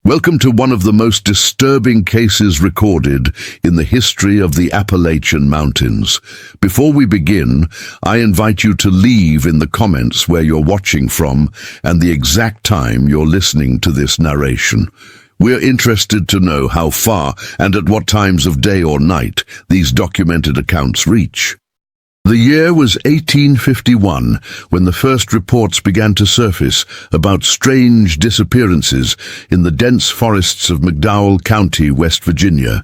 Welcome to one of the most disturbing cases recorded in the history of the Appalachian Mountains. Before we begin, I invite you to leave in the comments where you're watching from and the exact time you're listening to this narration. We're interested to know how far and at what times of day or night these documented accounts reach. The year was 1851 when the first reports began to surface about strange disappearances in the dense forests of McDowell County, West Virginia.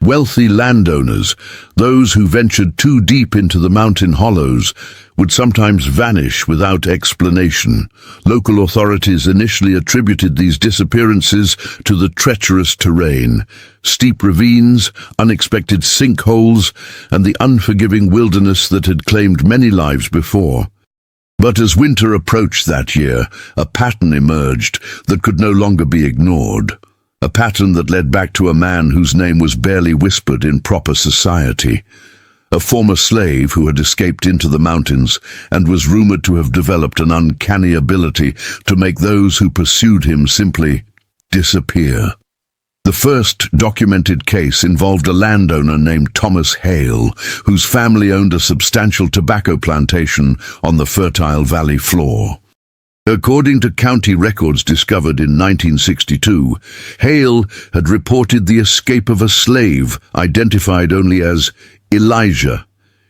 Wealthy landowners, those who ventured too deep into the mountain hollows, would sometimes vanish without explanation. Local authorities initially attributed these disappearances to the treacherous terrain, steep ravines, unexpected sinkholes, and the unforgiving wilderness that had claimed many lives before. But as winter approached that year, a pattern emerged that could no longer be ignored. A pattern that led back to a man whose name was barely whispered in proper society. A former slave who had escaped into the mountains and was rumored to have developed an uncanny ability to make those who pursued him simply disappear. The first documented case involved a landowner named Thomas Hale, whose family owned a substantial tobacco plantation on the fertile valley floor. According to county records discovered in 1962, Hale had reported the escape of a slave identified only as Elijah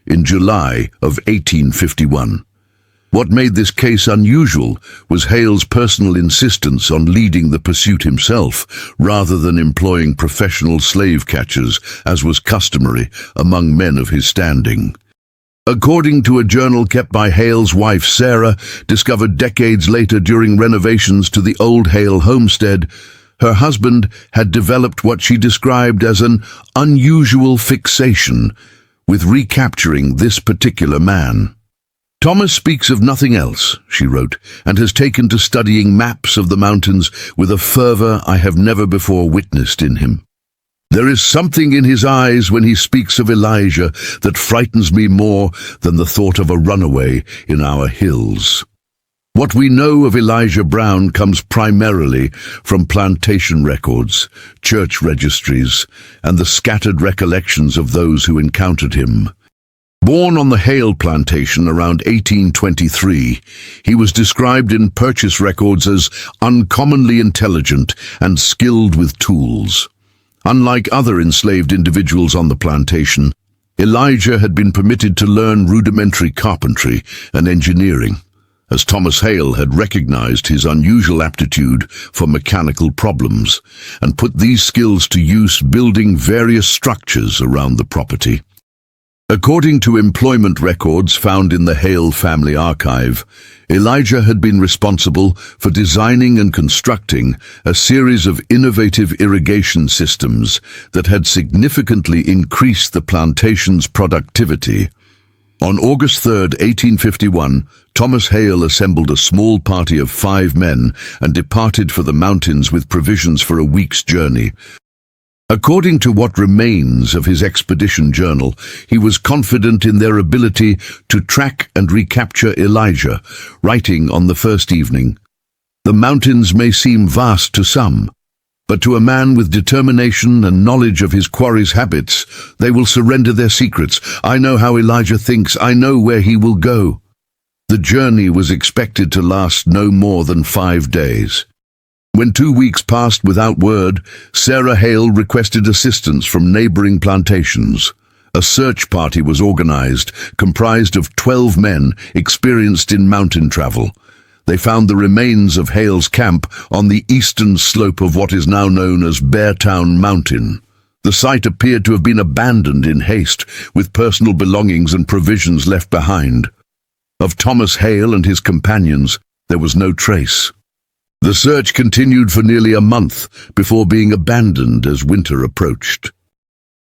in July of 1851. What made this case unusual was Hale's personal insistence on leading the pursuit himself, rather than employing professional slave catchers, as was customary among men of his standing. According to a journal kept by Hale's wife Sarah, discovered decades later during renovations to the old Hale homestead, her husband had developed what she described as an unusual fixation with recapturing this particular man. Thomas speaks of nothing else, she wrote, and has taken to studying maps of the mountains with a fervor I have never before witnessed in him. There is something in his eyes when he speaks of Elijah that frightens me more than the thought of a runaway in our hills. What we know of Elijah Brown comes primarily from plantation records, church registries, and the scattered recollections of those who encountered him. Born on the Hale plantation around 1823, he was described in purchase records as uncommonly intelligent and skilled with tools. Unlike other enslaved individuals on the plantation, Elijah had been permitted to learn rudimentary carpentry and engineering, as Thomas Hale had recognized his unusual aptitude for mechanical problems and put these skills to use building various structures around the property. According to employment records found in the Hale family archive, Elijah had been responsible for designing and constructing a series of innovative irrigation systems that had significantly increased the plantation's productivity. On August 3, 1851, Thomas Hale assembled a small party of 5 men and departed for the mountains with provisions for a week's journey. According to what remains of his expedition journal, he was confident in their ability to track and recapture Elijah, writing on the first evening, "The mountains may seem vast to some, but to a man with determination and knowledge of his quarry's habits, they will surrender their secrets. I know how Elijah thinks. I know where he will go." The journey was expected to last no more than 5 days. When 2 weeks passed without word, Sarah Hale requested assistance from neighboring plantations. A search party was organized, comprised of 12 men experienced in mountain travel. They found the remains of Hale's camp on the eastern slope of what is now known as Beartown Mountain. The site appeared to have been abandoned in haste, with personal belongings and provisions left behind. Of Thomas Hale and his companions, there was no trace. The search continued for nearly a month before being abandoned as winter approached.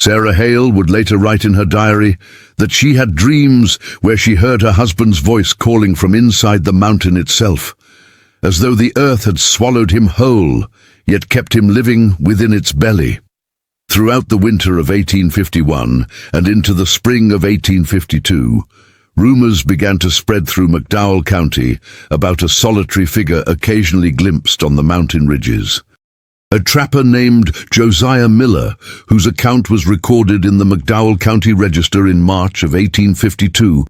Sarah Hale would later write in her diary that she had dreams where she heard her husband's voice calling from inside the mountain itself, as though the earth had swallowed him whole, yet kept him living within its belly. Throughout the winter of 1851 and into the spring of 1852, rumors began to spread through McDowell County about a solitary figure occasionally glimpsed on the mountain ridges. A trapper named Josiah Miller, whose account was recorded in the McDowell County Register in March of 1852,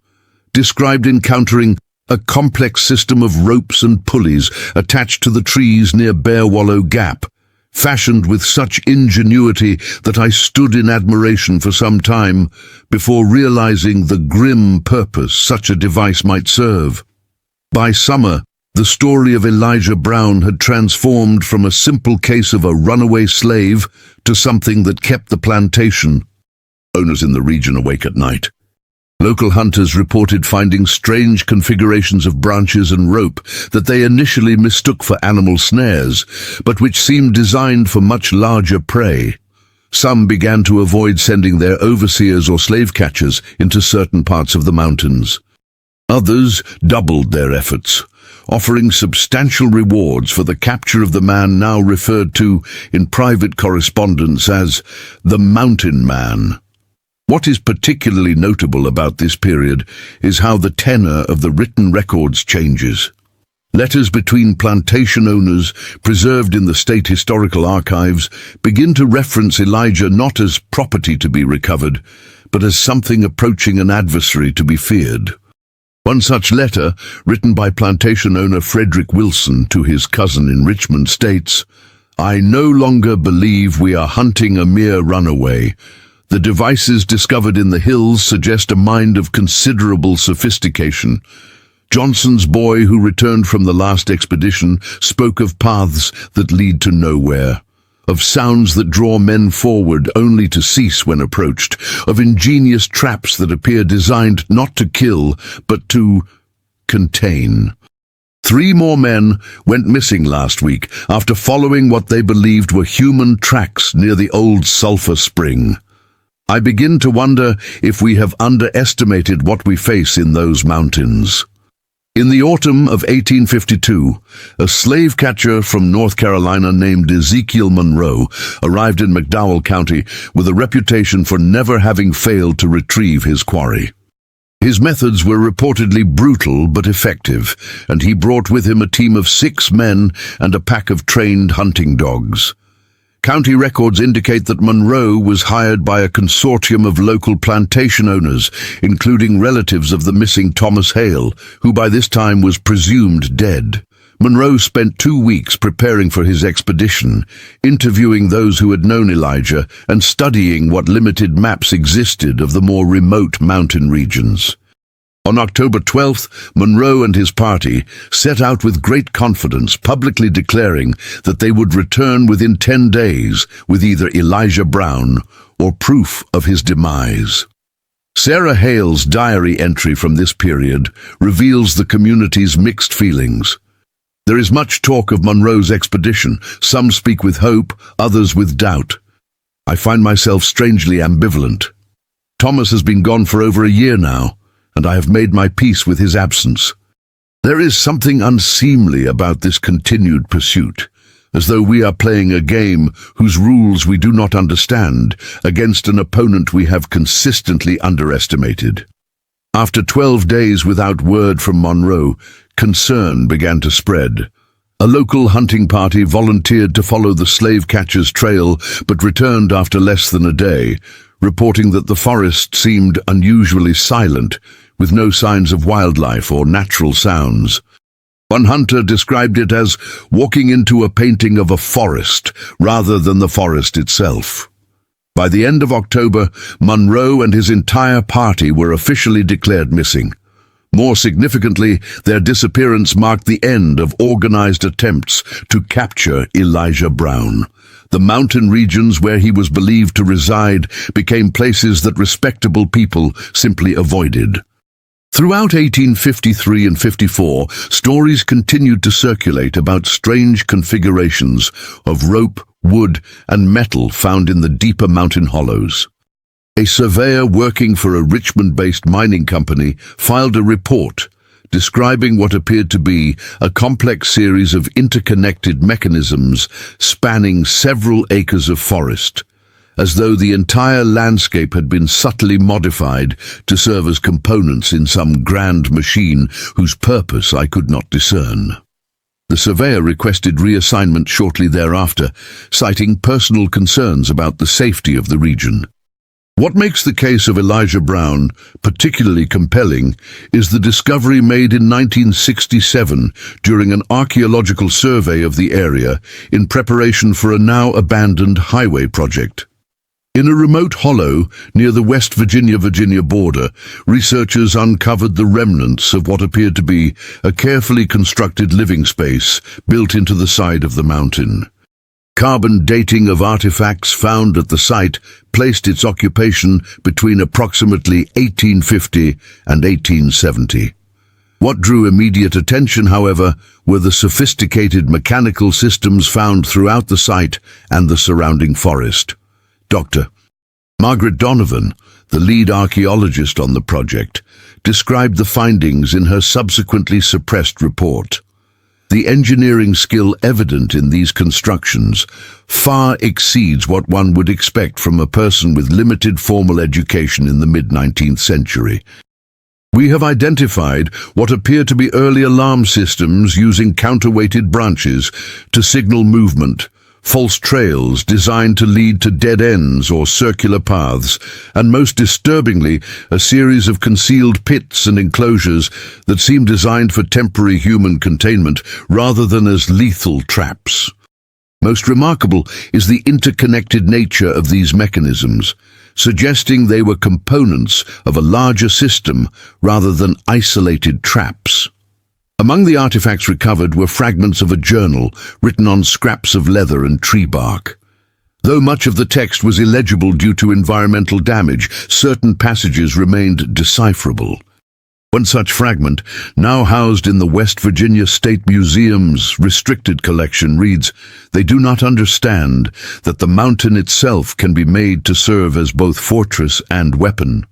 described encountering a complex system of ropes and pulleys attached to the trees near Bear Wallow Gap, fashioned with such ingenuity that I stood in admiration for some time before realizing the grim purpose such a device might serve. By summer, the story of Elijah Brown had transformed from a simple case of a runaway slave to something that kept the plantation owners in the region awake at night. Local hunters reported finding strange configurations of branches and rope that they initially mistook for animal snares, but which seemed designed for much larger prey. Some began to avoid sending their overseers or slave catchers into certain parts of the mountains. Others doubled their efforts, offering substantial rewards for the capture of the man now referred to in private correspondence as the Mountain Man. What is particularly notable about this period is how the tenor of the written records changes. Letters between plantation owners, preserved in the State Historical Archives, begin to reference Elijah not as property to be recovered, but as something approaching an adversary to be feared. One such letter, written by plantation owner Frederick Wilson to his cousin in Richmond, states, "I no longer believe we are hunting a mere runaway. The devices discovered in the hills suggest a mind of considerable sophistication. Johnson's boy, who returned from the last expedition, spoke of paths that lead to nowhere, of sounds that draw men forward only to cease when approached, of ingenious traps that appear designed not to kill, but to contain. 3 more men went missing last week after following what they believed were human tracks near the old sulfur spring. I begin to wonder if we have underestimated what we face in those mountains." In the autumn of 1852, a slave catcher from North Carolina named Ezekiel Monroe arrived in McDowell County with a reputation for never having failed to retrieve his quarry. His methods were reportedly brutal but effective, and he brought with him a team of 6 men and a pack of trained hunting dogs. County records indicate that Monroe was hired by a consortium of local plantation owners, including relatives of the missing Thomas Hale, who by this time was presumed dead. Monroe spent 2 weeks preparing for his expedition, interviewing those who had known Elijah and studying what limited maps existed of the more remote mountain regions. On October 12th, Monroe and his party set out with great confidence, publicly declaring that they would return within 10 days with either Elijah Brown or proof of his demise. Sarah Hale's diary entry from this period reveals the community's mixed feelings. There is much talk of Monroe's expedition. Some speak with hope, others with doubt. I find myself strangely ambivalent. Thomas has been gone for over a year now, and I have made my peace with his absence. There is something unseemly about this continued pursuit, as though we are playing a game whose rules we do not understand against an opponent we have consistently underestimated. After 12 days without word from Monroe, concern began to spread. A local hunting party volunteered to follow the slave catcher's trail, but returned after less than a day, reporting that the forest seemed unusually silent, with no signs of wildlife or natural sounds. One hunter described it as walking into a painting of a forest rather than the forest itself. By the end of October, Monroe and his entire party were officially declared missing. More significantly, their disappearance marked the end of organized attempts to capture Elijah Brown. The mountain regions where he was believed to reside became places that respectable people simply avoided. Throughout 1853 and 54, stories continued to circulate about strange configurations of rope, wood, and metal found in the deeper mountain hollows. A surveyor working for a Richmond-based mining company filed a report describing what appeared to be a complex series of interconnected mechanisms spanning several acres of forest, as though the entire landscape had been subtly modified to serve as components in some grand machine whose purpose I could not discern. The surveyor requested reassignment shortly thereafter, citing personal concerns about the safety of the region. What makes the case of Elijah Brown particularly compelling is the discovery made in 1967 during an archaeological survey of the area in preparation for a now-abandoned highway project. In a remote hollow near the West Virginia border, researchers uncovered the remnants of what appeared to be a carefully constructed living space built into the side of the mountain. Carbon dating of artifacts found at the site placed its occupation between approximately 1850 and 1870. What drew immediate attention, however, were the sophisticated mechanical systems found throughout the site and the surrounding forest. Dr. Margaret Donovan, the lead archaeologist on the project, described the findings in her subsequently suppressed report. The engineering skill evident in these constructions far exceeds what one would expect from a person with limited formal education in the mid-19th century. We have identified what appear to be early alarm systems using counterweighted branches to signal movement, false trails designed to lead to dead ends or circular paths, and most disturbingly, a series of concealed pits and enclosures that seem designed for temporary human containment rather than as lethal traps. Most remarkable is the interconnected nature of these mechanisms, suggesting they were components of a larger system rather than isolated traps. Among the artifacts recovered were fragments of a journal written on scraps of leather and tree bark. Though much of the text was illegible due to environmental damage, certain passages remained decipherable. One such fragment, now housed in the West Virginia State Museum's restricted collection, reads, "They do not understand that the mountain itself can be made to serve as both fortress and weapon.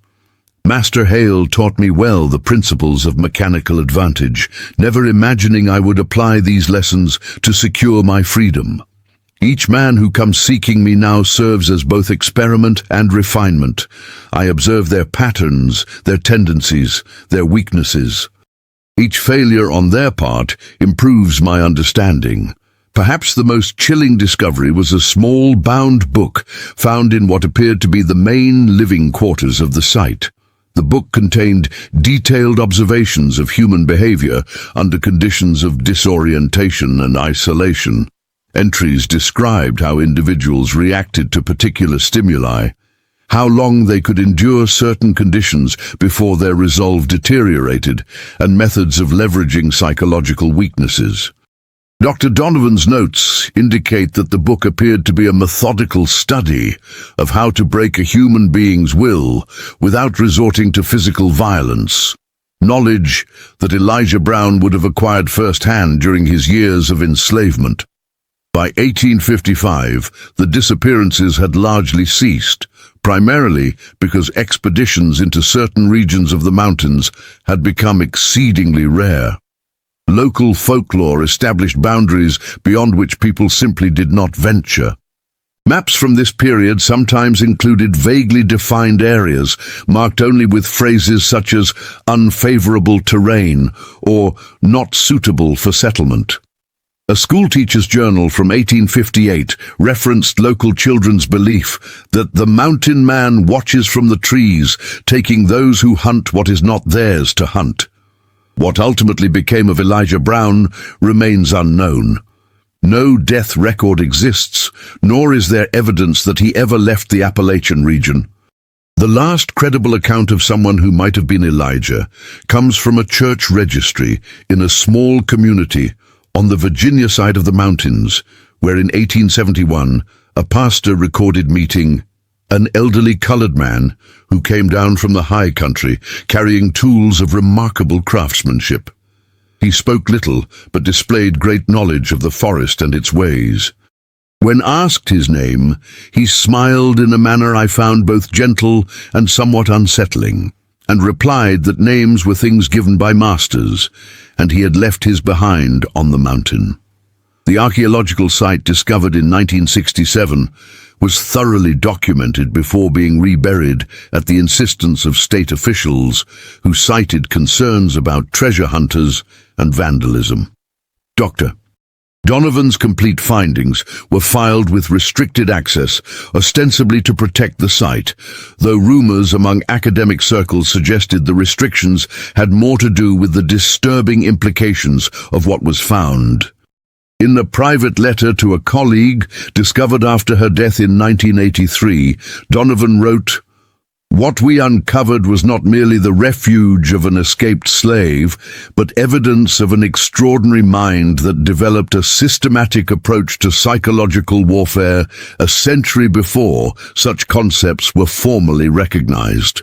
Master Hale taught me well the principles of mechanical advantage, never imagining I would apply these lessons to secure my freedom. Each man who comes seeking me now serves as both experiment and refinement. I observe their patterns, their tendencies, their weaknesses. Each failure on their part improves my understanding." Perhaps the most chilling discovery was a small bound book found in what appeared to be the main living quarters of the site. The book contained detailed observations of human behavior under conditions of disorientation and isolation. Entries described how individuals reacted to particular stimuli, how long they could endure certain conditions before their resolve deteriorated, and methods of leveraging psychological weaknesses. Dr. Donovan's notes indicate that the book appeared to be a methodical study of how to break a human being's will without resorting to physical violence, knowledge that Elijah Brown would have acquired firsthand during his years of enslavement. By 1855, the disappearances had largely ceased, primarily because expeditions into certain regions of the mountains had become exceedingly rare. Local folklore established boundaries beyond which people simply did not venture. Maps from this period sometimes included vaguely defined areas, marked only with phrases such as unfavorable terrain or not suitable for settlement. A schoolteacher's journal from 1858 referenced local children's belief that the mountain man watches from the trees, taking those who hunt what is not theirs to hunt. What ultimately became of Elijah Brown remains unknown. No death record exists, nor is there evidence that he ever left the Appalachian region. The last credible account of someone who might have been Elijah comes from a church registry in a small community on the Virginia side of the mountains, where in 1871 a pastor recorded meeting an elderly colored man who came down from the high country carrying tools of remarkable craftsmanship. He spoke little, but displayed great knowledge of the forest and its ways. When asked his name, he smiled in a manner I found both gentle and somewhat unsettling, and replied that names were things given by masters, and he had left his behind on the mountain. The archaeological site discovered in 1967 was thoroughly documented before being reburied at the insistence of state officials who cited concerns about treasure hunters and vandalism. Dr. Donovan's complete findings were filed with restricted access, ostensibly to protect the site, though rumors among academic circles suggested the restrictions had more to do with the disturbing implications of what was found. In a private letter to a colleague, discovered after her death in 1983, Donovan wrote, "What we uncovered was not merely the refuge of an escaped slave, but evidence of an extraordinary mind that developed a systematic approach to psychological warfare a century before such concepts were formally recognized.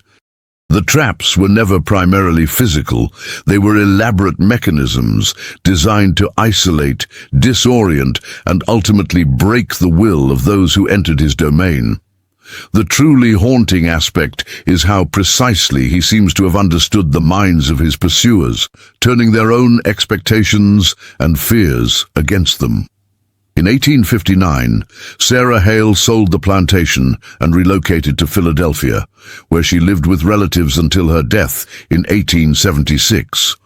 The traps were never primarily physical. They were elaborate mechanisms designed to isolate, disorient, and ultimately break the will of those who entered his domain. The truly haunting aspect is how precisely he seems to have understood the minds of his pursuers, turning their own expectations and fears against them." In 1859, Sarah Hale sold the plantation and relocated to Philadelphia, where she lived with relatives until her death in 1876.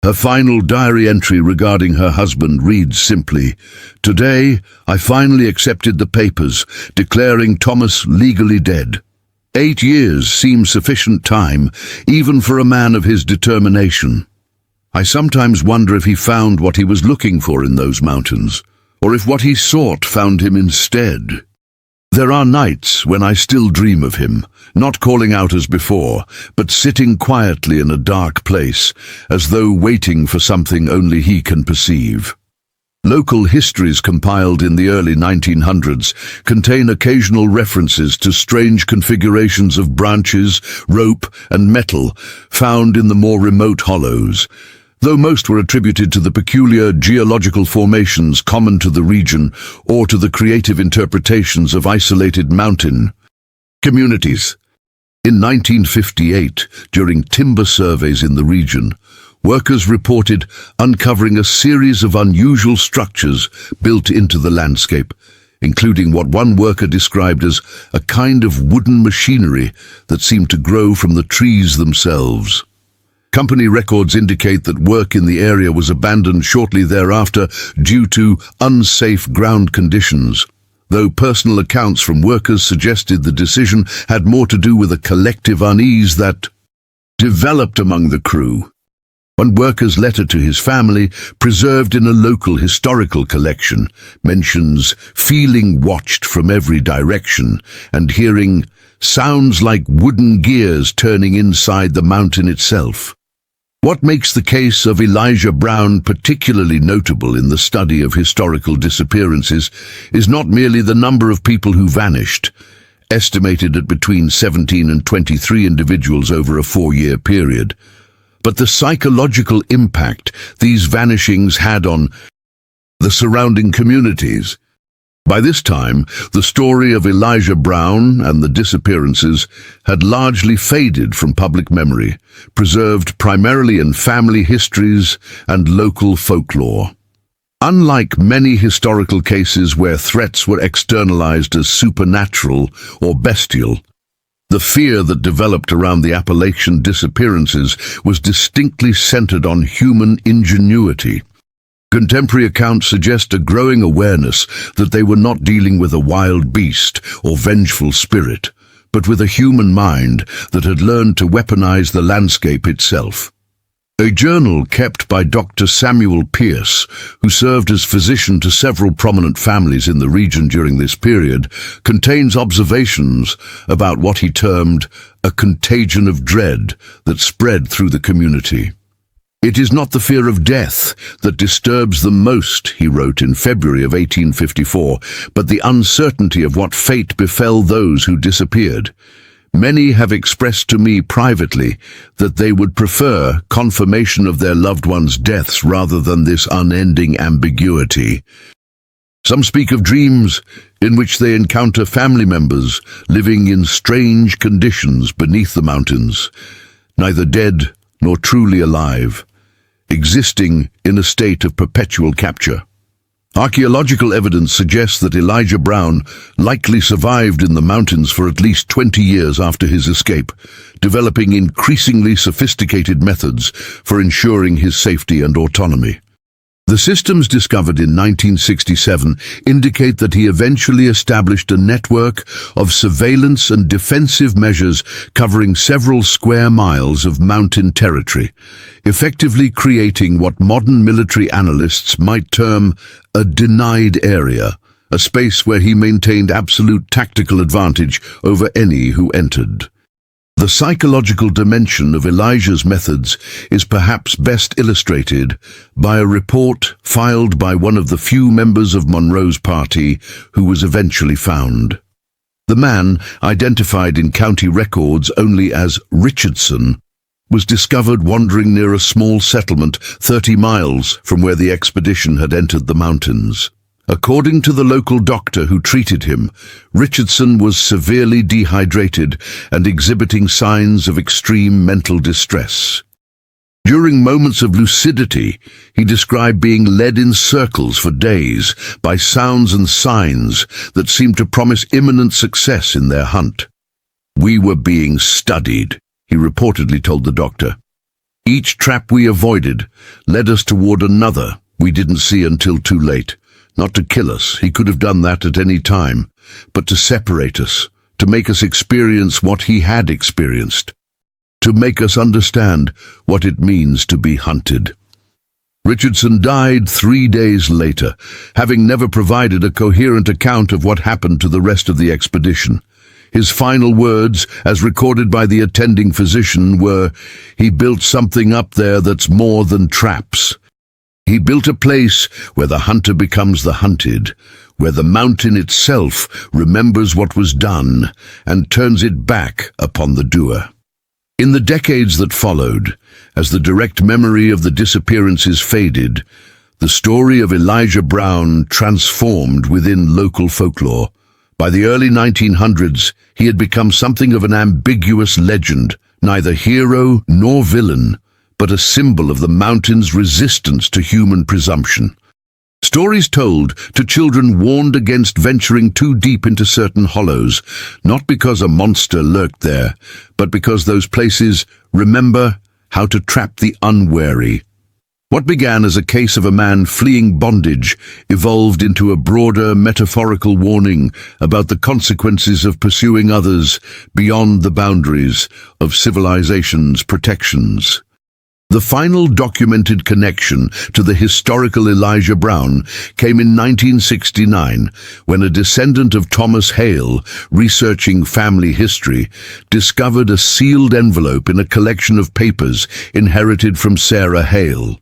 Her final diary entry regarding her husband reads simply, "Today, I finally accepted the papers, declaring Thomas legally dead. 8 years seems sufficient time, even for a man of his determination. I sometimes wonder if he found what he was looking for in those mountains, or if what he sought found him instead. There are nights when I still dream of him, not calling out as before, but sitting quietly in a dark place, as though waiting for something only he can perceive." Local histories compiled in the early 1900s contain occasional references to strange configurations of branches, rope, and metal found in the more remote hollows, though most were attributed to the peculiar geological formations common to the region or to the creative interpretations of isolated mountain communities. In 1958, during timber surveys in the region, workers reported uncovering a series of unusual structures built into the landscape, including what one worker described as a kind of wooden machinery that seemed to grow from the trees themselves. Company records indicate that work in the area was abandoned shortly thereafter due to unsafe ground conditions, though personal accounts from workers suggested the decision had more to do with a collective unease that developed among the crew. One worker's letter to his family, preserved in a local historical collection, mentions feeling watched from every direction and hearing sounds like wooden gears turning inside the mountain itself. What makes the case of Elijah Brown particularly notable in the study of historical disappearances is not merely the number of people who vanished, estimated at between 17 and 23 individuals over a 4-year period, but the psychological impact these vanishings had on the surrounding communities. By this time, the story of Elijah Brown and the disappearances had largely faded from public memory, preserved primarily in family histories and local folklore. Unlike many historical cases where threats were externalized as supernatural or bestial, the fear that developed around the Appalachian disappearances was distinctly centered on human ingenuity. Contemporary accounts suggest a growing awareness that they were not dealing with a wild beast or vengeful spirit, but with a human mind that had learned to weaponize the landscape itself. A journal kept by Dr. Samuel Pierce, who served as physician to several prominent families in the region during this period, contains observations about what he termed a contagion of dread that spread through the community. "It is not the fear of death that disturbs them most," he wrote in February of 1854, "but the uncertainty of what fate befell those who disappeared. Many have expressed to me privately that they would prefer confirmation of their loved ones' deaths rather than this unending ambiguity. Some speak of dreams in which they encounter family members living in strange conditions beneath the mountains, neither dead nor truly alive, existing in a state of perpetual capture." Archaeological evidence suggests that Elijah Brown likely survived in the mountains for at least 20 years after his escape, developing increasingly sophisticated methods for ensuring his safety and autonomy. The systems discovered in 1967 indicate that he eventually established a network of surveillance and defensive measures covering several square miles of mountain territory, effectively creating what modern military analysts might term a denied area, a space where he maintained absolute tactical advantage over any who entered. The psychological dimension of Elijah's methods is perhaps best illustrated by a report filed by one of the few members of Monroe's party who was eventually found. The man, identified in county records only as Richardson, was discovered wandering near a small settlement 30 miles from where the expedition had entered the mountains. According to the local doctor who treated him, Richardson was severely dehydrated and exhibiting signs of extreme mental distress. During moments of lucidity, he described being led in circles for days by sounds and signs that seemed to promise imminent success in their hunt. "We were being studied," he reportedly told the doctor. "Each trap we avoided led us toward another we didn't see until too late. Not to kill us, he could have done that at any time, but to separate us, to make us experience what he had experienced, to make us understand what it means to be hunted." Richardson died 3 days later, having never provided a coherent account of what happened to the rest of the expedition. His final words, as recorded by the attending physician, were, "He built something up there that's more than traps. He built a place where the hunter becomes the hunted, where the mountain itself remembers what was done and turns it back upon the doer." In the decades that followed, as the direct memory of the disappearances faded, the story of Elijah Brown transformed within local folklore. By the early 1900s, he had become something of an ambiguous legend, neither hero nor villain, but a symbol of the mountain's resistance to human presumption. Stories told to children warned against venturing too deep into certain hollows, not because a monster lurked there, but because those places remember how to trap the unwary. What began as a case of a man fleeing bondage evolved into a broader metaphorical warning about the consequences of pursuing others beyond the boundaries of civilization's protections. The final documented connection to the historical Elijah Brown came in 1969, when a descendant of Thomas Hale, researching family history, discovered a sealed envelope in a collection of papers inherited from Sarah Hale.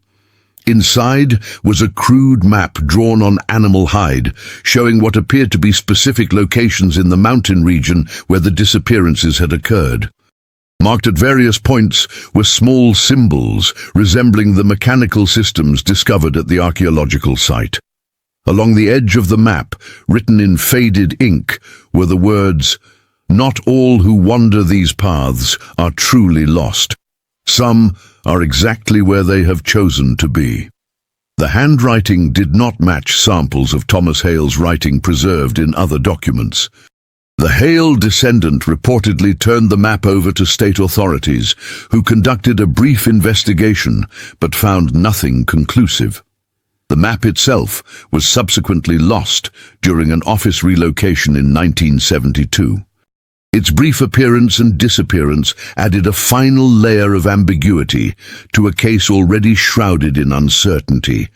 Inside was a crude map drawn on animal hide, showing what appeared to be specific locations in the mountain region where the disappearances had occurred. Marked at various points were small symbols resembling the mechanical systems discovered at the archaeological site. Along the edge of the map, written in faded ink, were the words, "Not all who wander these paths are truly lost. Some are exactly where they have chosen to be." The handwriting did not match samples of Thomas Hale's writing preserved in other documents. The Hale descendant reportedly turned the map over to state authorities, who conducted a brief investigation but found nothing conclusive. The map itself was subsequently lost during an office relocation in 1972. Its brief appearance and disappearance added a final layer of ambiguity to a case already shrouded in uncertainty,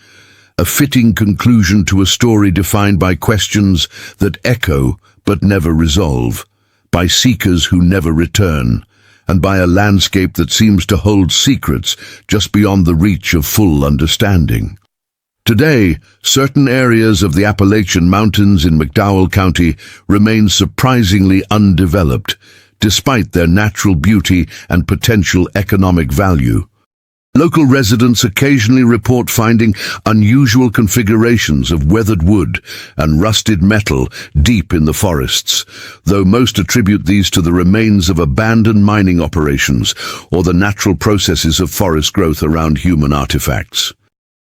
a fitting conclusion to a story defined by questions that echo but never resolve, by seekers who never return, and by a landscape that seems to hold secrets just beyond the reach of full understanding. Today, certain areas of the Appalachian Mountains in McDowell County remain surprisingly undeveloped, despite their natural beauty and potential economic value. Local residents occasionally report finding unusual configurations of weathered wood and rusted metal deep in the forests, though most attribute these to the remains of abandoned mining operations or the natural processes of forest growth around human artifacts.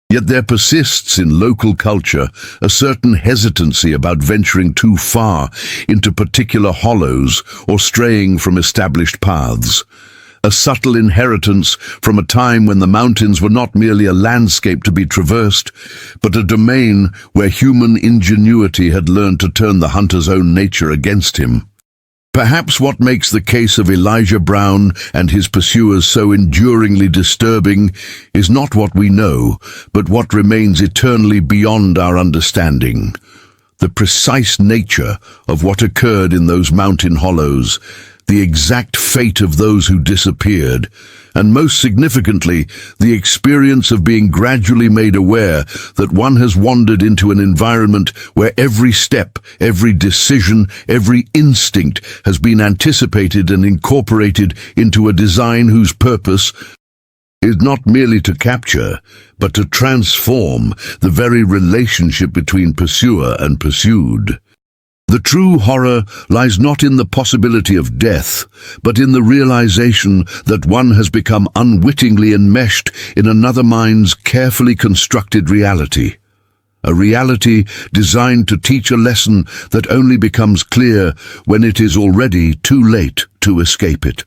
Yet there persists in local culture a certain hesitancy about venturing too far into particular hollows or straying from established paths. a subtle inheritance from a time when the mountains were not merely a landscape to be traversed, but a domain where human ingenuity had learned to turn the hunter's own nature against him. Perhaps what makes the case of Elijah Brown and his pursuers so enduringly disturbing is not what we know, but what remains eternally beyond our understanding. The precise nature of what occurred in those mountain hollows, the exact fate of those who disappeared, and most significantly, the experience of being gradually made aware that one has wandered into an environment where every step, every decision, every instinct has been anticipated and incorporated into a design whose purpose is not merely to capture, but to transform the very relationship between pursuer and pursued. The true horror lies not in the possibility of death, but in the realization that one has become unwittingly enmeshed in another mind's carefully constructed reality. A reality designed to teach a lesson that only becomes clear when it is already too late to escape it.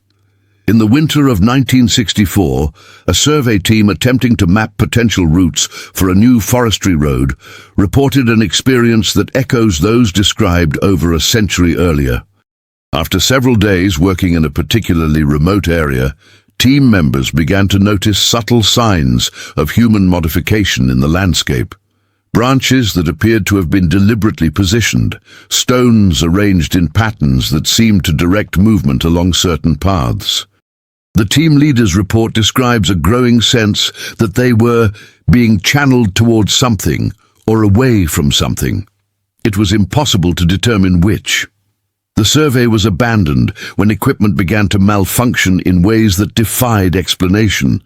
In the winter of 1964, a survey team attempting to map potential routes for a new forestry road reported an experience that echoes those described over a century earlier. After several days working in a particularly remote area, team members began to notice subtle signs of human modification in the landscape. Branches that appeared to have been deliberately positioned, stones arranged in patterns that seemed to direct movement along certain paths. The team leader's report describes a growing sense that they were being channeled towards something or away from something. It was impossible to determine which. The survey was abandoned when equipment began to malfunction in ways that defied explanation,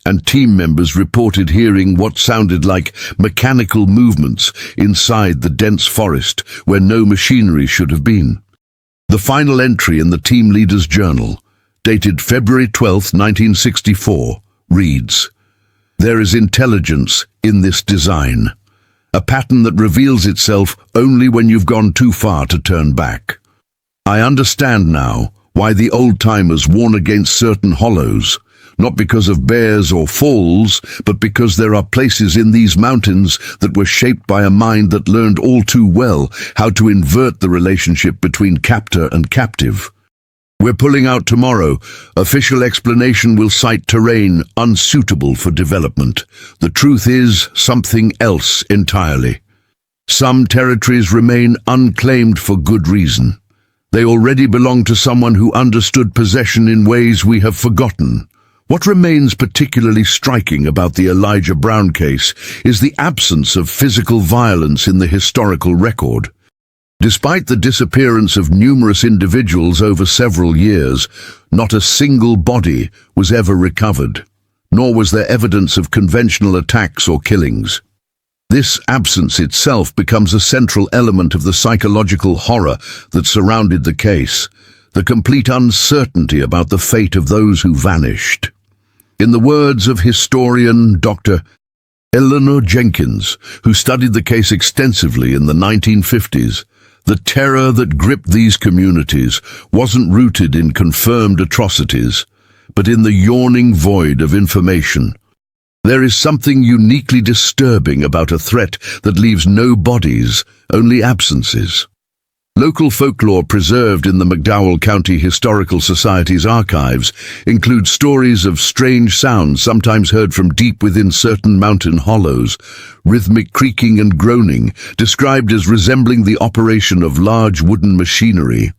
and team members reported hearing what sounded like mechanical movements inside the dense forest where no machinery should have been. The final entry in the team leader's journal, dated February 12, 1964, reads, "There is intelligence in this design, a pattern that reveals itself only when you've gone too far to turn back. I understand now why the old-timers warn against certain hollows, not because of bears or falls, but because there are places in these mountains that were shaped by a mind that learned all too well how to invert the relationship between captor and captive. We're pulling out tomorrow. Official explanation will cite terrain unsuitable for development. The truth is something else entirely. Some territories remain unclaimed for good reason. They already belong to someone who understood possession in ways we have forgotten. What remains particularly striking about the Elijah Brown case is the absence of physical violence in the historical record. Despite the disappearance of numerous individuals over several years, not a single body was ever recovered, nor was there evidence of conventional attacks or killings. This absence itself becomes a central element of the psychological horror that surrounded the case, the complete uncertainty about the fate of those who vanished. In the words of historian Dr. Eleanor Jenkins, who studied the case extensively in the 1950s, the terror that gripped these communities wasn't rooted in confirmed atrocities, but in the yawning void of information. There is something uniquely disturbing about a threat that leaves no bodies, only absences. Local folklore preserved in the McDowell County Historical Society's archives include stories of strange sounds sometimes heard from deep within certain mountain hollows, rhythmic creaking and groaning, described as resembling the operation of large wooden machinery.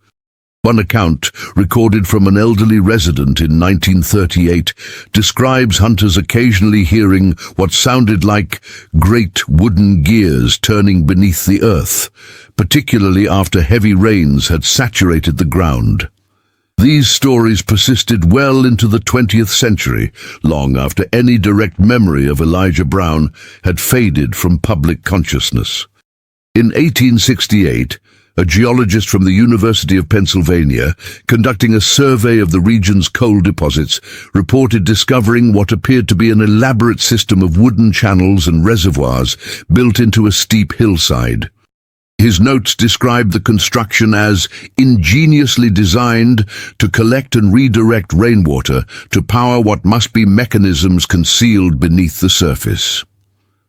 One account, recorded from an elderly resident in 1938, describes hunters occasionally hearing what sounded like great wooden gears turning beneath the earth, particularly after heavy rains had saturated the ground. These stories persisted well into the 20th century, long after any direct memory of Elijah Brown had faded from public consciousness. In 1868, a geologist from the University of Pennsylvania, conducting a survey of the region's coal deposits, reported discovering what appeared to be an elaborate system of wooden channels and reservoirs built into a steep hillside. His notes describe the construction as ingeniously designed to collect and redirect rainwater to power what must be mechanisms concealed beneath the surface.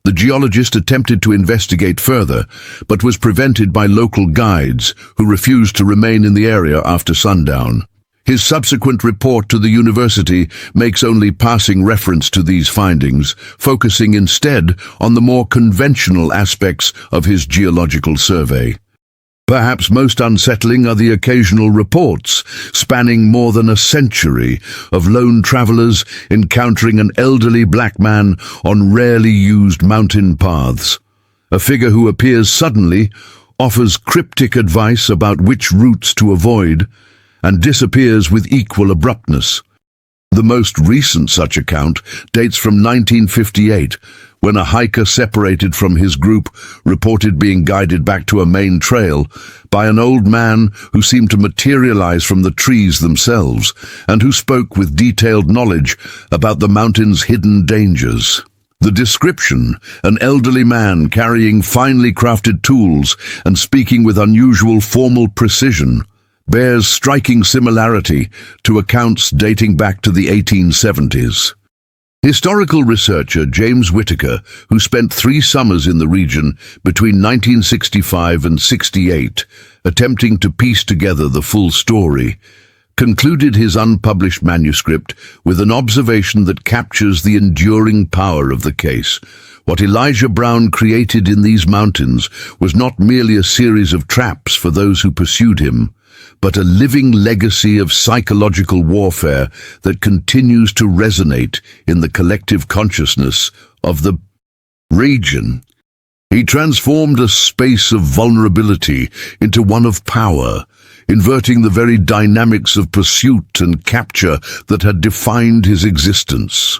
The geologist attempted to investigate further, but was prevented by local guides who refused to remain in the area after sundown. His subsequent report to the university makes only passing reference to these findings, focusing instead on the more conventional aspects of his geological survey. Perhaps most unsettling are the occasional reports, spanning more than a century, of lone travelers encountering an elderly black man on rarely used mountain paths. A figure who appears suddenly, offers cryptic advice about which routes to avoid, and disappears with equal abruptness. The most recent such account dates from 1958, when a hiker separated from his group reported being guided back to a main trail by an old man who seemed to materialize from the trees themselves and who spoke with detailed knowledge about the mountain's hidden dangers. The description, an elderly man carrying finely crafted tools and speaking with unusual formal precision, bears striking similarity to accounts dating back to the 1870s. Historical researcher James Whitaker, who spent 3 summers in the region between 1965 and 68, attempting to piece together the full story, concluded his unpublished manuscript with an observation that captures the enduring power of the case. What Elijah Brown created in these mountains was not merely a series of traps for those who pursued him, but a living legacy of psychological warfare that continues to resonate in the collective consciousness of the region. He transformed a space of vulnerability into one of power, inverting the very dynamics of pursuit and capture that had defined his existence.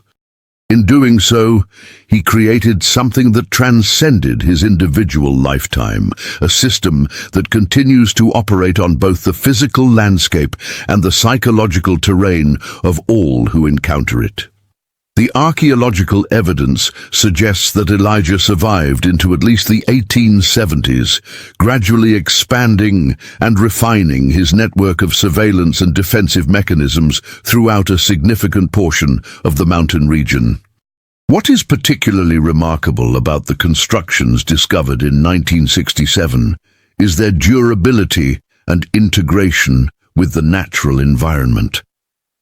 In doing so, he created something that transcended his individual lifetime, a system that continues to operate on both the physical landscape and the psychological terrain of all who encounter it. The archaeological evidence suggests that Elijah survived into at least the 1870s, gradually expanding and refining his network of surveillance and defensive mechanisms throughout a significant portion of the mountain region. What is particularly remarkable about the constructions discovered in 1967 is their durability and integration with the natural environment.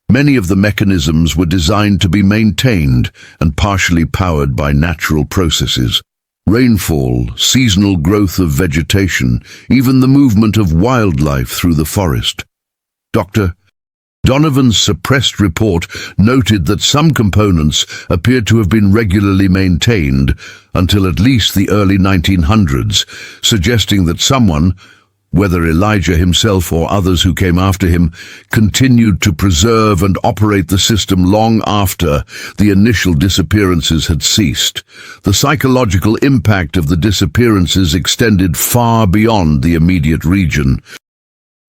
Many of the mechanisms were designed to be maintained and partially powered by natural processes. Rainfall, seasonal growth of vegetation, even the movement of wildlife through the forest. Dr. Donovan's suppressed report noted that some components appeared to have been regularly maintained until at least the early 1900s, suggesting that someone, whether Elijah himself or others who came after him, continued to preserve and operate the system long after the initial disappearances had ceased. The psychological impact of the disappearances extended far beyond the immediate region.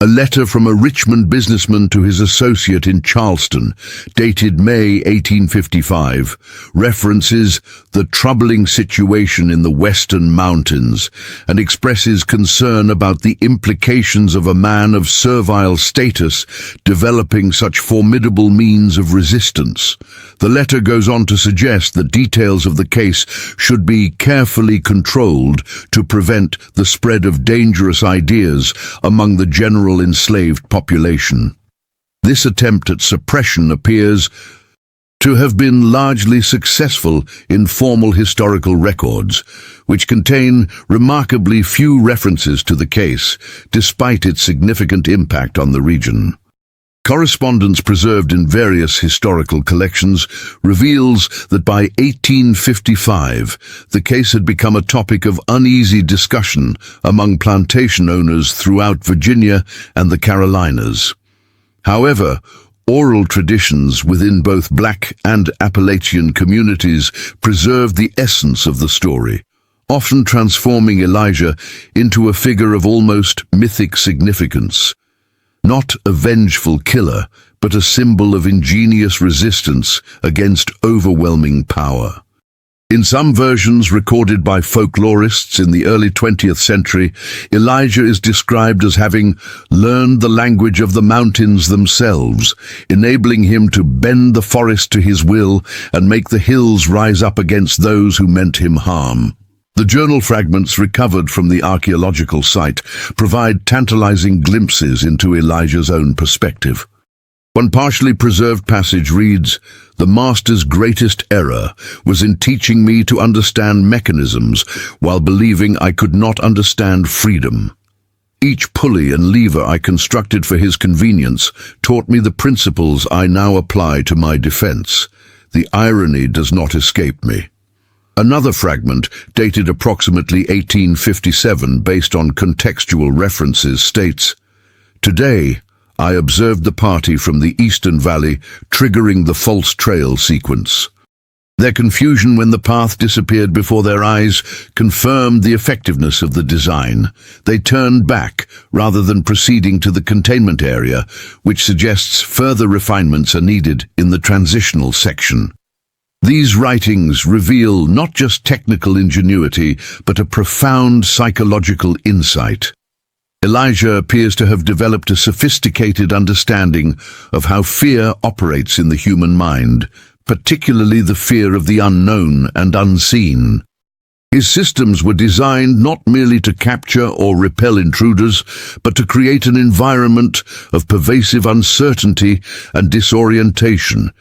A letter from a Richmond businessman to his associate in Charleston, dated May 1855, references the troubling situation in the western mountains and expresses concern about the implications of a man of servile status developing such formidable means of resistance. The letter goes on to suggest that details of the case should be carefully controlled to prevent the spread of dangerous ideas among the general enslaved population. This attempt at suppression appears to have been largely successful in formal historical records, which contain remarkably few references to the case, despite its significant impact on the region. Correspondence preserved in various historical collections reveals that by 1855, the case had become a topic of uneasy discussion among plantation owners throughout Virginia and the Carolinas. However, oral traditions within both Black and Appalachian communities preserved the essence of the story, often transforming Elijah into a figure of almost mythic significance. Not a vengeful killer, but a symbol of ingenious resistance against overwhelming power. In some versions recorded by folklorists in the early 20th century, Elijah is described as having learned the language of the mountains themselves, enabling him to bend the forest to his will and make the hills rise up against those who meant him harm. The journal fragments recovered from the archaeological site provide tantalizing glimpses into Elijah's own perspective. One partially preserved passage reads, "The Master's greatest error was in teaching me to understand mechanisms while believing I could not understand freedom. Each pulley and lever I constructed for his convenience taught me the principles I now apply to my defense. The irony does not escape me." Another fragment, dated approximately 1857 based on contextual references, states, "Today, I observed the party from the Eastern Valley triggering the false trail sequence. Their confusion when the path disappeared before their eyes confirmed the effectiveness of the design. They turned back rather than proceeding to the containment area, which suggests further refinements are needed in the transitional section." These writings reveal not just technical ingenuity, but a profound psychological insight. Elijah appears to have developed a sophisticated understanding of how fear operates in the human mind, particularly the fear of the unknown and unseen. His systems were designed not merely to capture or repel intruders, but to create an environment of pervasive uncertainty and disorientation,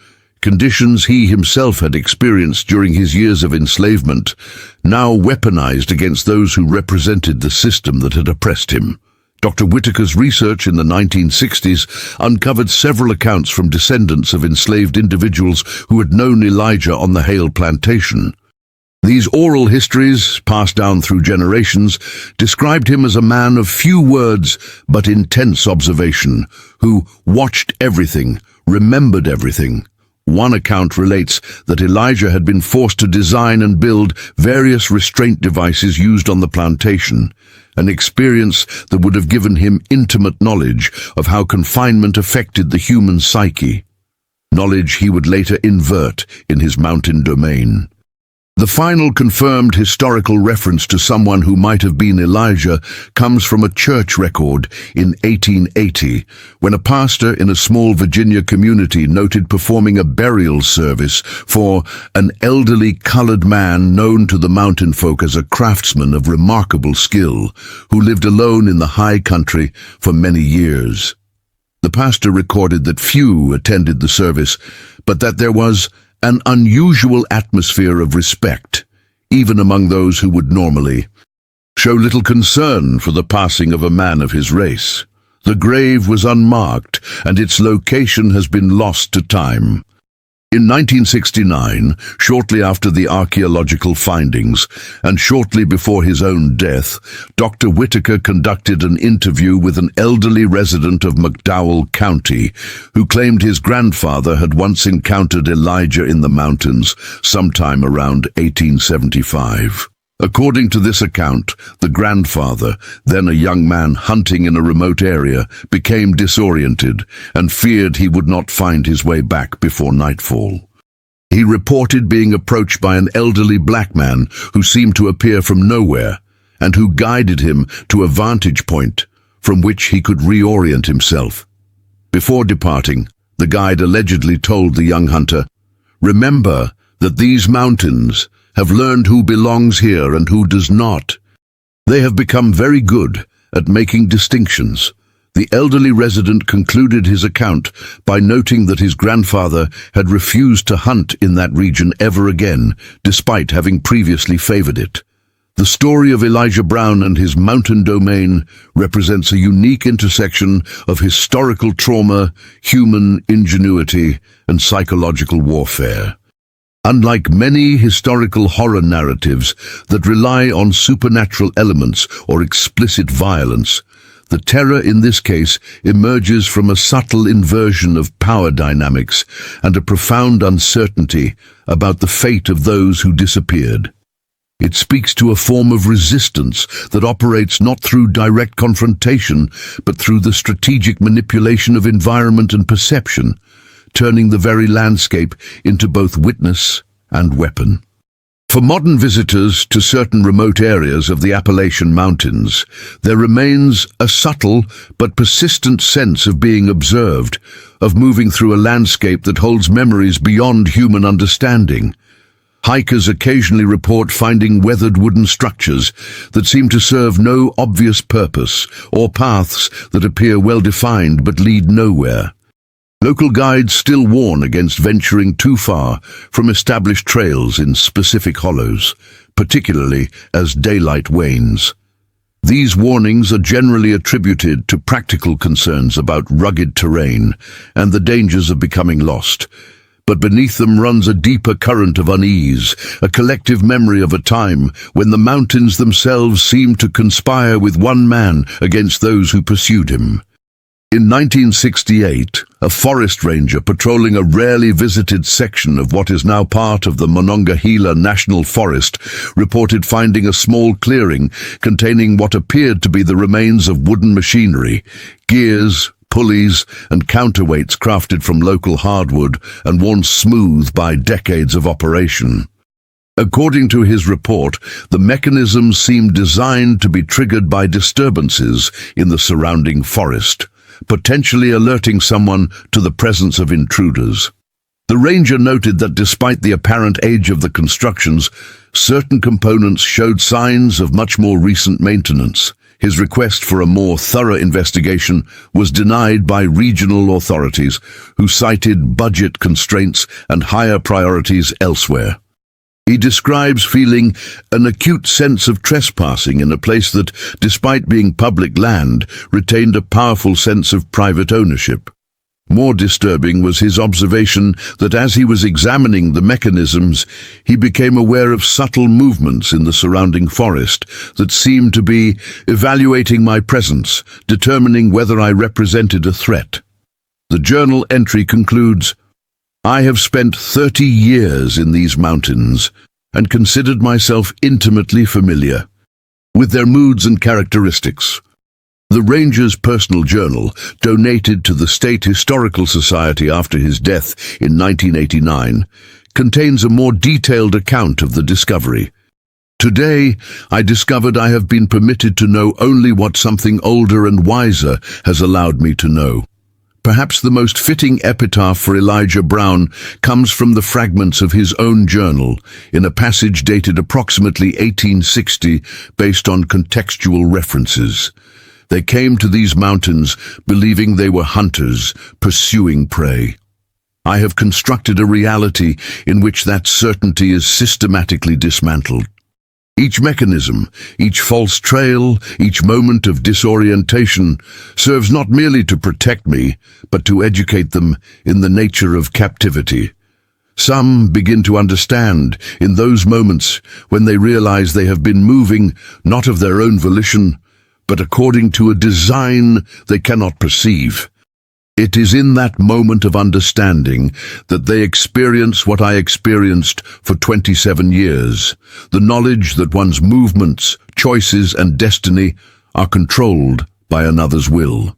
conditions he himself had experienced during his years of enslavement, now weaponized against those who represented the system that had oppressed him. Dr. Whitaker's research in the 1960s uncovered several accounts from descendants of enslaved individuals who had known Elijah on the Hale plantation. These oral histories, passed down through generations, described him as a man of few words but intense observation, who watched everything, remembered everything. One account relates that Elijah had been forced to design and build various restraint devices used on the plantation, an experience that would have given him intimate knowledge of how confinement affected the human psyche, knowledge he would later invert in his mountain domain. The final confirmed historical reference to someone who might have been Elijah comes from a church record in 1880, when a pastor in a small Virginia community noted performing a burial service for an elderly colored man known to the mountain folk as a craftsman of remarkable skill, who lived alone in the high country for many years. The pastor recorded that few attended the service, but that there was an unusual atmosphere of respect, even among those who would normally show little concern for the passing of a man of his race. The grave was unmarked, and its location has been lost to time. In 1969, shortly after the archaeological findings, and shortly before his own death, Dr. Whitaker conducted an interview with an elderly resident of McDowell County, who claimed his grandfather had once encountered Elijah in the mountains sometime around 1875. According to this account, the grandfather, then a young man hunting in a remote area, became disoriented and feared he would not find his way back before nightfall. He reported being approached by an elderly black man who seemed to appear from nowhere and who guided him to a vantage point from which he could reorient himself. Before departing, the guide allegedly told the young hunter, "Remember that these mountains have learned who belongs here and who does not. They have become very good at making distinctions." The elderly resident concluded his account by noting that his grandfather had refused to hunt in that region ever again, despite having previously favored it. The story of Elijah Brown and his mountain domain represents a unique intersection of historical trauma, human ingenuity, and psychological warfare. Unlike many historical horror narratives that rely on supernatural elements or explicit violence, the terror in this case emerges from a subtle inversion of power dynamics and a profound uncertainty about the fate of those who disappeared. It speaks to a form of resistance that operates not through direct confrontation, but through the strategic manipulation of environment and perception, turning the very landscape into both witness and weapon. For modern visitors to certain remote areas of the Appalachian Mountains, there remains a subtle but persistent sense of being observed, of moving through a landscape that holds memories beyond human understanding. Hikers occasionally report finding weathered wooden structures that seem to serve no obvious purpose, or paths that appear well-defined but lead nowhere. Local guides still warn against venturing too far from established trails in specific hollows, particularly as daylight wanes. These warnings are generally attributed to practical concerns about rugged terrain and the dangers of becoming lost. But beneath them runs a deeper current of unease, a collective memory of a time when the mountains themselves seemed to conspire with one man against those who pursued him. In 1968, a forest ranger patrolling a rarely visited section of what is now part of the Monongahela National Forest reported finding a small clearing containing what appeared to be the remains of wooden machinery, gears, pulleys, and counterweights crafted from local hardwood and worn smooth by decades of operation. According to his report, the mechanisms seemed designed to be triggered by disturbances in the surrounding forest, potentially alerting someone to the presence of intruders. The ranger noted that despite the apparent age of the constructions, certain components showed signs of much more recent maintenance. His request for a more thorough investigation was denied by regional authorities, who cited budget constraints and higher priorities elsewhere. He describes feeling an acute sense of trespassing in a place that, despite being public land, retained a powerful sense of private ownership. More disturbing was his observation that as he was examining the mechanisms, he became aware of subtle movements in the surrounding forest that seemed to be evaluating my presence, determining whether I represented a threat. The journal entry concludes, "I have spent 30 years in these mountains and considered myself intimately familiar with their moods and characteristics." The ranger's personal journal, donated to the State Historical Society after his death in 1989, contains a more detailed account of the discovery. "Today, I discovered I have been permitted to know only what something older and wiser has allowed me to know." Perhaps the most fitting epitaph for Elijah Brown comes from the fragments of his own journal, in a passage dated approximately 1860 based on contextual references. "They came to these mountains believing they were hunters, pursuing prey. I have constructed a reality in which that certainty is systematically dismantled. Each mechanism, each false trail, each moment of disorientation serves not merely to protect me, but to educate them in the nature of captivity. Some begin to understand in those moments when they realize they have been moving not of their own volition, but according to a design they cannot perceive. It is in that moment of understanding that they experience what I experienced for 27 years, the knowledge that one's movements, choices, and destiny are controlled by another's will."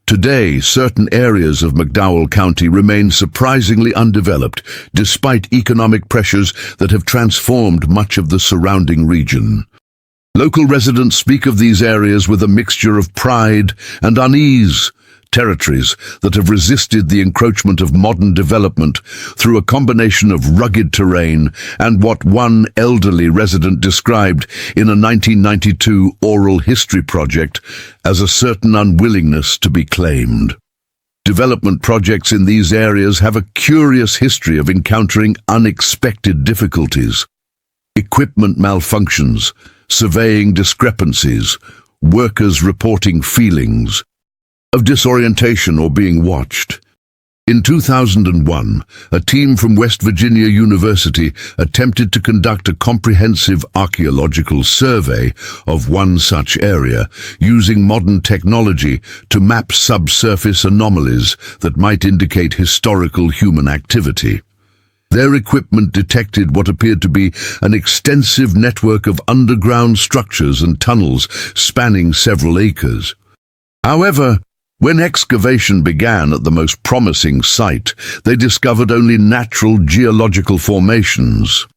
Today, certain areas of McDowell County remain surprisingly undeveloped, despite economic pressures that have transformed much of the surrounding region. Local residents speak of these areas with a mixture of pride and unease, territories that have resisted the encroachment of modern development through a combination of rugged terrain and what one elderly resident described in a 1992 oral history project as a certain unwillingness to be claimed. Development projects in these areas have a curious history of encountering unexpected difficulties. Equipment malfunctions, surveying discrepancies, workers reporting feelings of disorientation or being watched. In 2001, a team from West Virginia University attempted to conduct a comprehensive archaeological survey of one such area, using modern technology to map subsurface anomalies that might indicate historical human activity. Their equipment detected what appeared to be an extensive network of underground structures and tunnels spanning several acres. However, when excavation began at the most promising site, they discovered only natural geological formations.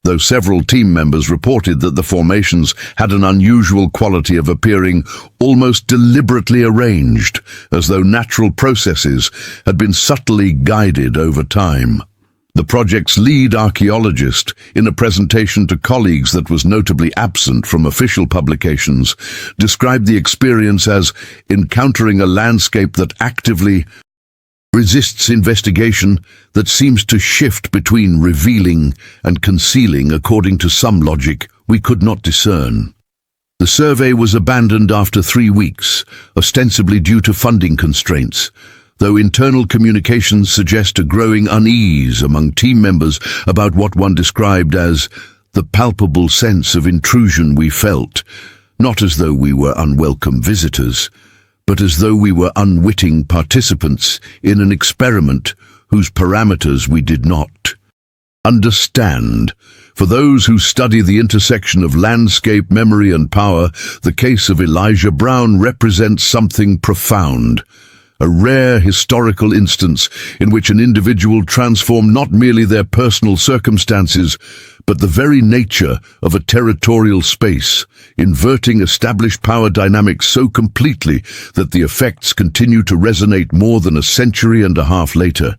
though several team members reported that the formations had an unusual quality of appearing almost deliberately arranged, as though natural processes had been subtly guided over time. The project's lead archaeologist, in a presentation to colleagues that was notably absent from official publications, described the experience as encountering a landscape that actively resists investigation, that seems to shift between revealing and concealing according to some logic we could not discern. The survey was abandoned after 3 weeks, ostensibly due to funding constraints, though internal communications suggest a growing unease among team members about what one described as the palpable sense of intrusion we felt, not as though we were unwelcome visitors, but as though we were unwitting participants in an experiment whose parameters we did not understand. For those who study the intersection of landscape, memory and power, the case of Elijah Brown represents something profound. A rare historical instance in which an individual transformed not merely their personal circumstances, but the very nature of a territorial space, inverting established power dynamics so completely that the effects continue to resonate more than a century and a half later.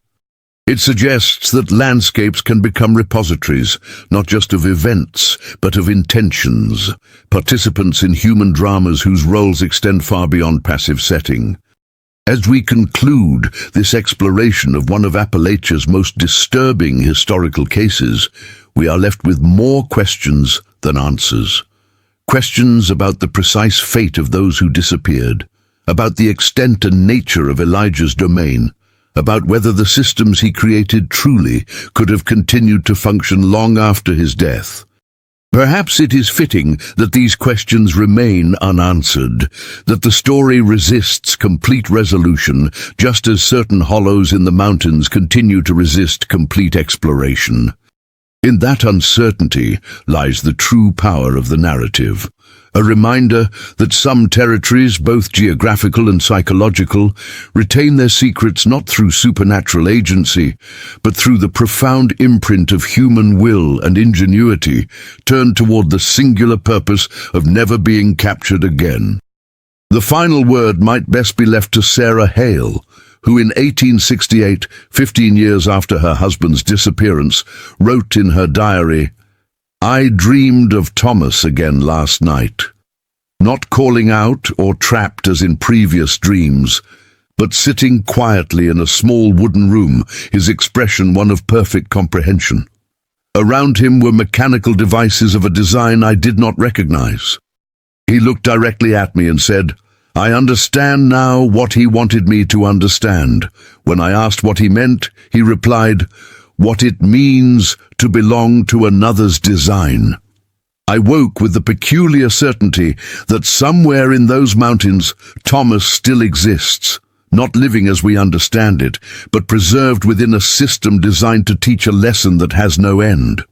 It suggests that landscapes can become repositories, not just of events, but of intentions, participants in human dramas whose roles extend far beyond passive setting. As we conclude this exploration of one of Appalachia's most disturbing historical cases, we are left with more questions than answers. Questions about the precise fate of those who disappeared, about the extent and nature of Elijah's domain, about whether the systems he created truly could have continued to function long after his death. Perhaps it is fitting that these questions remain unanswered, that the story resists complete resolution, just as certain hollows in the mountains continue to resist complete exploration. In that uncertainty lies the true power of the narrative, a reminder that some territories, both geographical and psychological, retain their secrets not through supernatural agency, but through the profound imprint of human will and ingenuity turned toward the singular purpose of never being captured again. The final word might best be left to Sarah Hale, who in 1868, 15 years after her husband's disappearance, wrote in her diary, "I dreamed of Thomas again last night, not calling out or trapped as in previous dreams, but sitting quietly in a small wooden room, his expression one of perfect comprehension. Around him were mechanical devices of a design I did not recognize. He looked directly at me and said, 'I understand now what he wanted me to understand.' When I asked what he meant, he replied, 'What it means to belong to another's design.' I woke with the peculiar certainty that somewhere in those mountains Thomas still exists, not living as we understand it, but preserved within a system designed to teach a lesson that has no end."